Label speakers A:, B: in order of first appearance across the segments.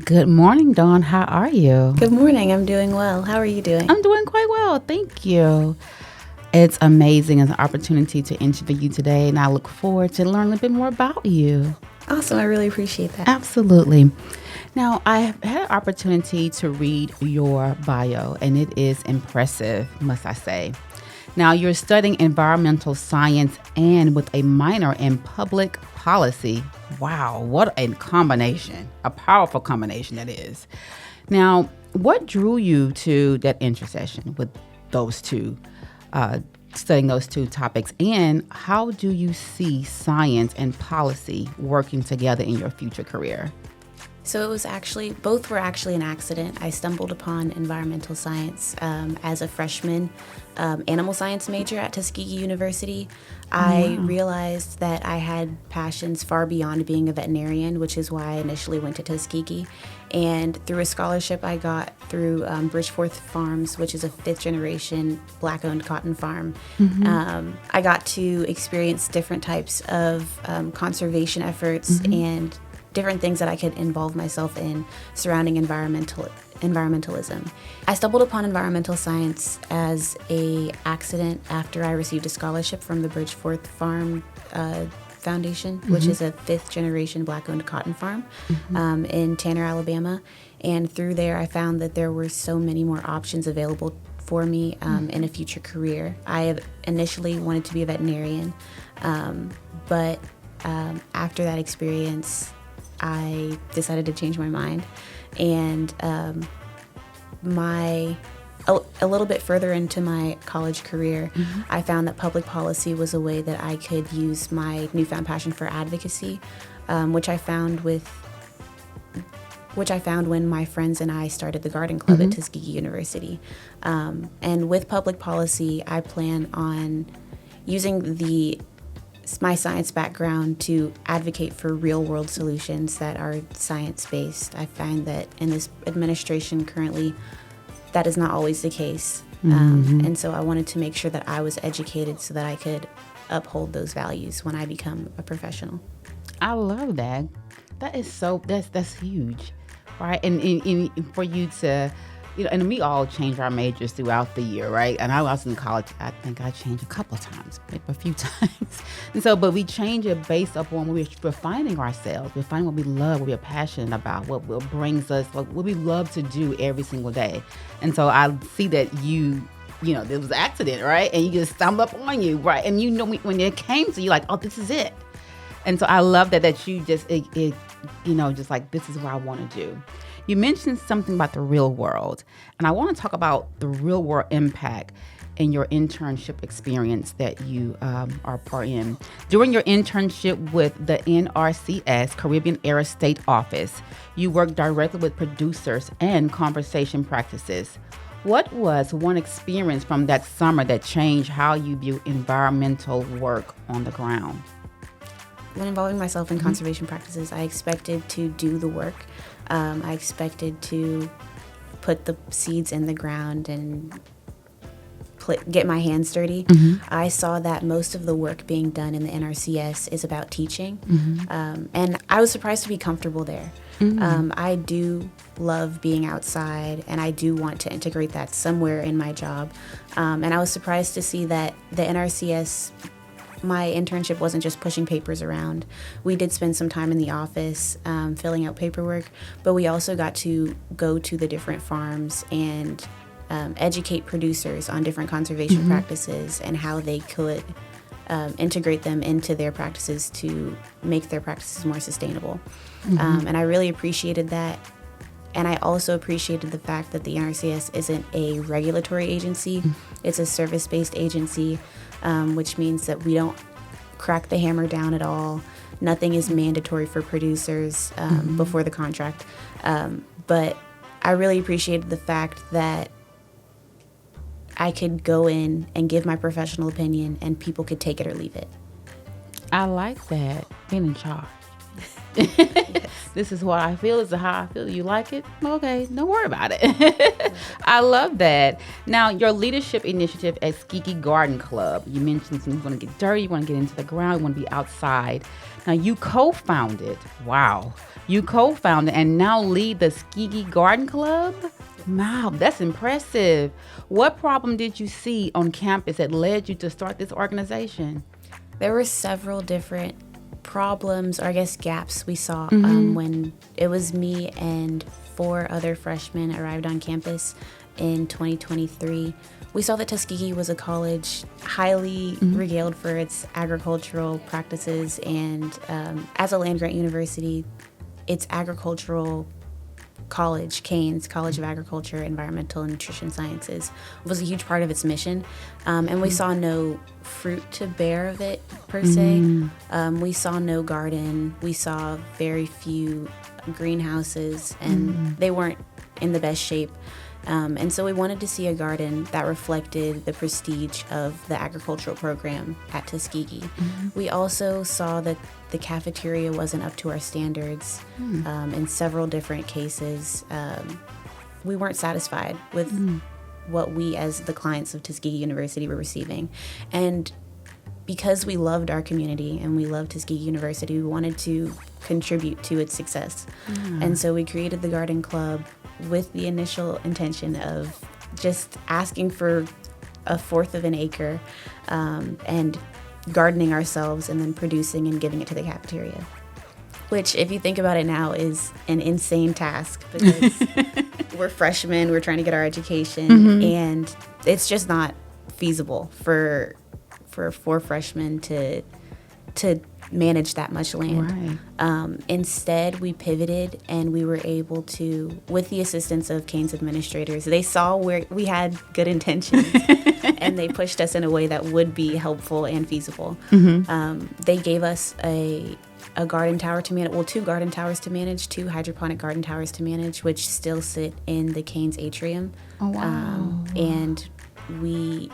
A: Good morning, Dawn. How are you?
B: Good morning. I'm doing well. How are you doing?
A: I'm doing quite well. Thank you. It's amazing as an opportunity to interview you today, and I look forward to learning a bit more about you.
B: Awesome. I really appreciate that.
A: Absolutely. Now, I have had an opportunity to read your bio, and it is impressive, must I say. Now, you're studying environmental science and with a minor in public policy. Wow, what a combination, a powerful combination that is. Now, what drew you to that intersection with those two, studying those two topics, and how do you see science and policy working together in your future career?
B: So both were actually an accident. I stumbled upon environmental science as a freshman animal science major at Tuskegee University. I realized that I had passions far beyond being a veterinarian, which is why I initially went to Tuskegee. And through a scholarship I got through Bridgeforth Farms, which is a fifth-generation Black-owned cotton farm, I got to experience different types of conservation efforts and different things that I could involve myself in surrounding environmentalism. I stumbled upon environmental science as an accident after I received a scholarship from the Bridgeforth Farm Foundation, which is a fifth-generation Black-owned cotton farm in Tanner, Alabama. And through there, I found that there were so many more options available for me in a future career. I have initially wanted to be a veterinarian, but after that experience, I decided to change my mind, and a little bit further into my college career, I found that public policy was a way that I could use my newfound passion for advocacy, which I found when my friends and I started the garden club at Tuskegee University. And with public policy, I plan on using my science background to advocate for real-world solutions that are science-based. I find that in this administration currently, that is not always the case. And so I wanted to make sure that I was educated so that I could uphold those values when I become a professional.
A: I love that. That's huge, right? And for you to, and we all change our majors throughout the year, right? And I was in college, I think I changed a couple of times, maybe a few times. And so, but we change it based upon when we're finding ourselves. We're finding what we love, what we're passionate about, what brings us, what we love to do every single day. And so I see that there was an accident, right? And you just stumbled up on you, right? And when it came to you, like, oh, this is it. And so I love that you just, just like, this is what I want to do. You mentioned something about the real world, and I want to talk about the real world impact in your internship experience that you are part in. During your internship with the NRCS, Caribbean Era State Office, you worked directly with producers and conservation practices. What was one experience from that summer that changed how you view environmental work on the ground?
B: When involving myself in conservation practices, I expected to do the work. I expected to put the seeds in the ground and get my hands dirty. I saw that most of the work being done in the NRCS is about teaching, and I was surprised to be comfortable there. I do love being outside, and I do want to integrate that somewhere in my job, and I was surprised to see that the NRCS, my internship wasn't just pushing papers around. We did spend some time in the office filling out paperwork, but we also got to go to the different farms and educate producers on different conservation practices and how they could integrate them into their practices to make their practices more sustainable. And I really appreciated that. And I also appreciated the fact that the NRCS isn't a regulatory agency. It's a service-based agency, which means that we don't crack the hammer down at all. Nothing is mandatory for producers before the contract. But I really appreciated the fact that I could go in and give my professional opinion and people could take it or leave it.
A: I like that, being in charge. This is what I feel. This is how I feel. You like it? Okay, don't worry about it. I love that. Now, your leadership initiative at Tuskegee Garden Club, you mentioned you want to get dirty, you want to get into the ground, you want to be outside. Now you co-founded. Wow. You co-founded and now lead the Tuskegee Garden Club? Wow, that's impressive. What problem did you see on campus that led you to start this organization?
B: There were several different problems, or I guess gaps we saw when it was me and 4 other freshmen arrived on campus in 2023. We saw that Tuskegee was a college highly regaled for its agricultural practices, and as a land-grant university, its agricultural college, Canes College of Agriculture, Environmental and Nutrition Sciences, was a huge part of its mission. And we saw no fruit to bear of it, per se. We saw no garden. We saw very few greenhouses, and they weren't in the best shape. And so we wanted to see a garden that reflected the prestige of the agricultural program at Tuskegee. We also saw that the cafeteria wasn't up to our standards in several different cases. We weren't satisfied with what we as the clients of Tuskegee University were receiving. And because we loved our community and we loved Tuskegee University, we wanted to contribute to its success. And so we created the Garden Club with the initial intention of just asking for 1/4 of an acre and gardening ourselves and then producing and giving it to the cafeteria. Which, if you think about it now, is an insane task because we're freshmen, we're trying to get our education, and it's just not feasible for 4 freshmen to manage that much land.
A: Right.
B: Instead, we pivoted and we were able to, with the assistance of Canes administrators, they saw where we had good intentions and they pushed us in a way that would be helpful and feasible. They gave us a garden tower to manage, 2 garden towers to manage, 2 hydroponic garden towers to manage, which still sit in the Canes atrium.
A: Oh, wow.
B: And we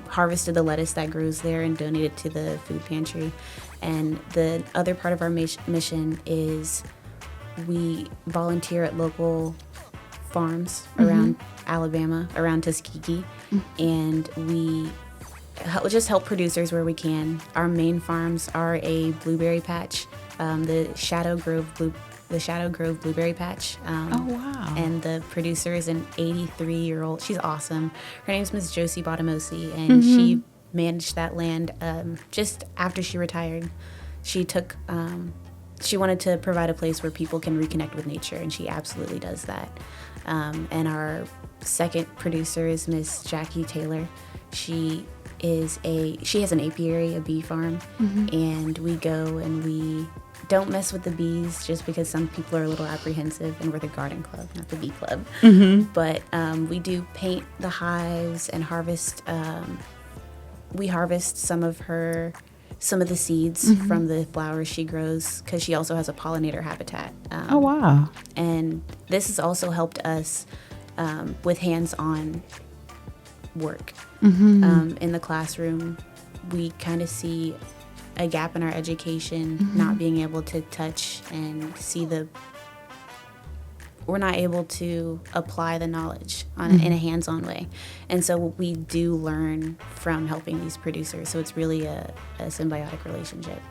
B: harvested the lettuce that grows there and donated to the food pantry. And the other part of our mission is we volunteer at local farms around Alabama, around Tuskegee, and we just help producers where we can. Our main farms are a blueberry patch, the Shadow Grove Blueberry Patch.
A: Oh, wow.
B: And the producer is an 83-year-old. She's awesome. Her name's Ms. Josie Botamosi, and she managed that land just after she retired. She wanted to provide a place where people can reconnect with nature, and she absolutely does that. And our second producer is Miss Jackie Taylor. She has an apiary, a bee farm, and we go and we don't mess with the bees just because some people are a little apprehensive, and we're the garden club, not the bee club. But we do paint the hives and harvest. We harvest some of the seeds from the flowers she grows because she also has a pollinator habitat.
A: Oh, wow.
B: And this has also helped us with hands-on work. In the classroom, we kind of see a gap in our education, not being able to touch and see we're not able to apply the knowledge in a hands-on way. And so we do learn from helping these producers. So it's really a symbiotic relationship.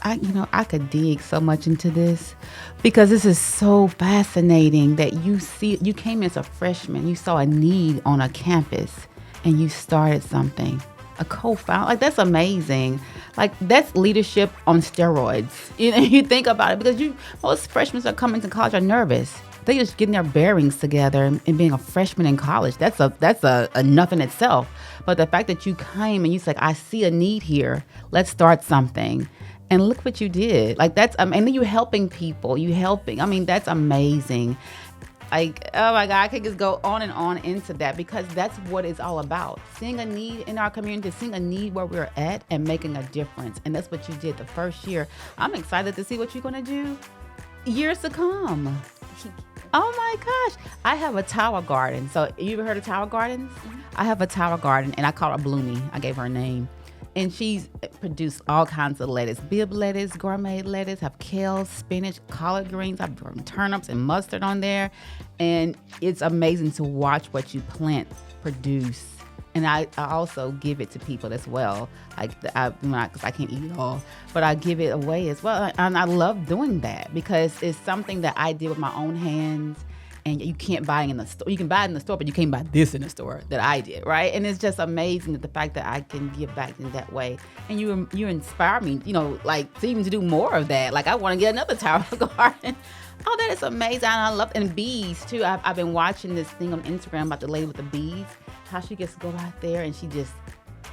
A: I could dig so much into this because this is so fascinating that you came as a freshman, you saw a need on a campus and you started something, a co-founder. Like, that's amazing. Like, that's leadership on steroids. You think about it because most freshmen are coming to college are nervous. They just getting their bearings together and being a freshman in college. That's enough in itself. But the fact that you came and you said, I see a need here. Let's start something. And look what you did. Like, and then you're helping people. That's amazing. Like, oh my God, I could just go on and on into that because that's what it's all about. Seeing a need in our community, seeing a need where we're at and making a difference. And that's what you did the first year. I'm excited to see what you're going to do years to come. Oh my gosh. I have a tower garden. So you ever heard of tower gardens? I have a tower garden and I call her Bloomy. I gave her a name. And she's produced all kinds of lettuce, Bibb lettuce, gourmet lettuce, have kale, spinach, collard greens, I've grown turnips and mustard on there. And it's amazing to watch what you plant produce And I also give it to people as well. Like, because I can't eat it all, but I give it away as well. And I love doing that because it's something that I did with my own hands. And you can't buy it in the store. You can buy it in the store, but you can't buy this in the store that I did, right? And it's just amazing that the fact that I can give back in that way. And you inspire me, like to even to do more of that. Like I want to get another tower garden. Oh, that is amazing. And I love, and bees too. I've been watching this thing on Instagram about the lady with the bees, how she gets to go out there and she just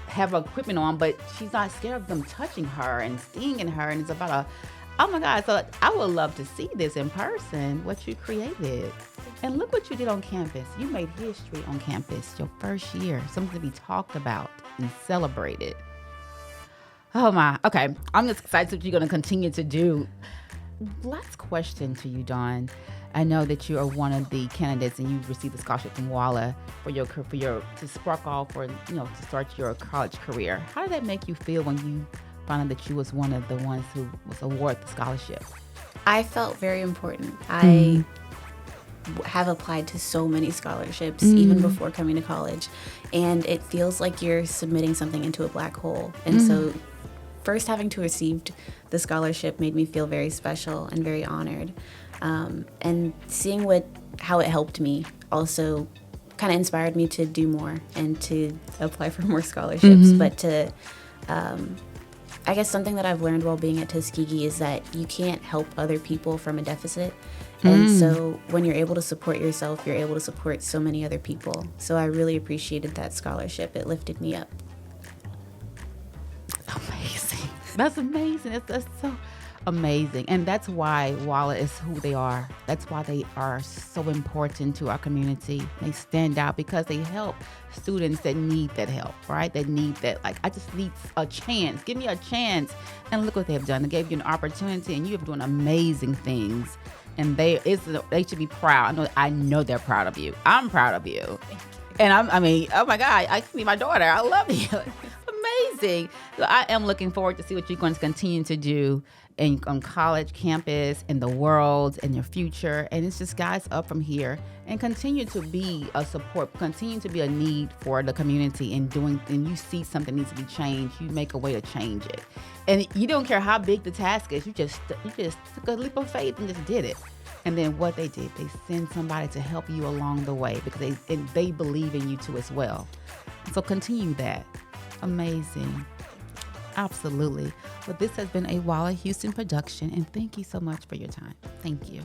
A: have her equipment on, but she's not scared of them touching her and stinging her. And it's about oh my God. So I would love to see this in person, what you created. And look what you did on campus. You made history on campus, your first year, something to be talked about and celebrated. Oh my, okay. I'm just excited what you're going to continue to do. Last question to you, Dawn. I know that you are one of the candidates and you received a scholarship from WALA to spark off or, to start your college career. How did that make you feel when you found out that you was one of the ones who was awarded the scholarship?
B: I felt very important. I have applied to so many scholarships even before coming to college, and it feels like you're submitting something into a black hole. And so first having to receive the scholarship made me feel very special and very honored, and seeing how it helped me also kind of inspired me to do more and to apply for more scholarships. But to I guess something that I've learned while being at Tuskegee is that you can't help other people from a deficit. And so when you're able to support yourself, you're able to support so many other people. So I really appreciated that scholarship. It lifted me up.
A: Amazing. That's amazing. That's so amazing. And that's why WALA is who they are. That's why they are so important to our community. They stand out because they help students that need that help, right? That need that, like, I just need a chance. Give me a chance. And look what they've done. They gave you an opportunity and you have done amazing things. And they should be proud. I know they're proud of you. I'm proud of you. And oh my God, I can be my daughter. I love you. Amazing. So I am looking forward to see what you're going to continue to do on college, campus, in the world, in your future. And it's just guys up from here and continue to be a support, continue to be a need for the community and you see something needs to be changed, you make a way to change it. And you don't care how big the task is, you just took a leap of faith and just did it. And then what they did, they send somebody to help you along the way because they believe in you too as well. So continue that. Amazing. Absolutely. Well, this has been a WALA Houston production, and thank you so much for your time. Thank you.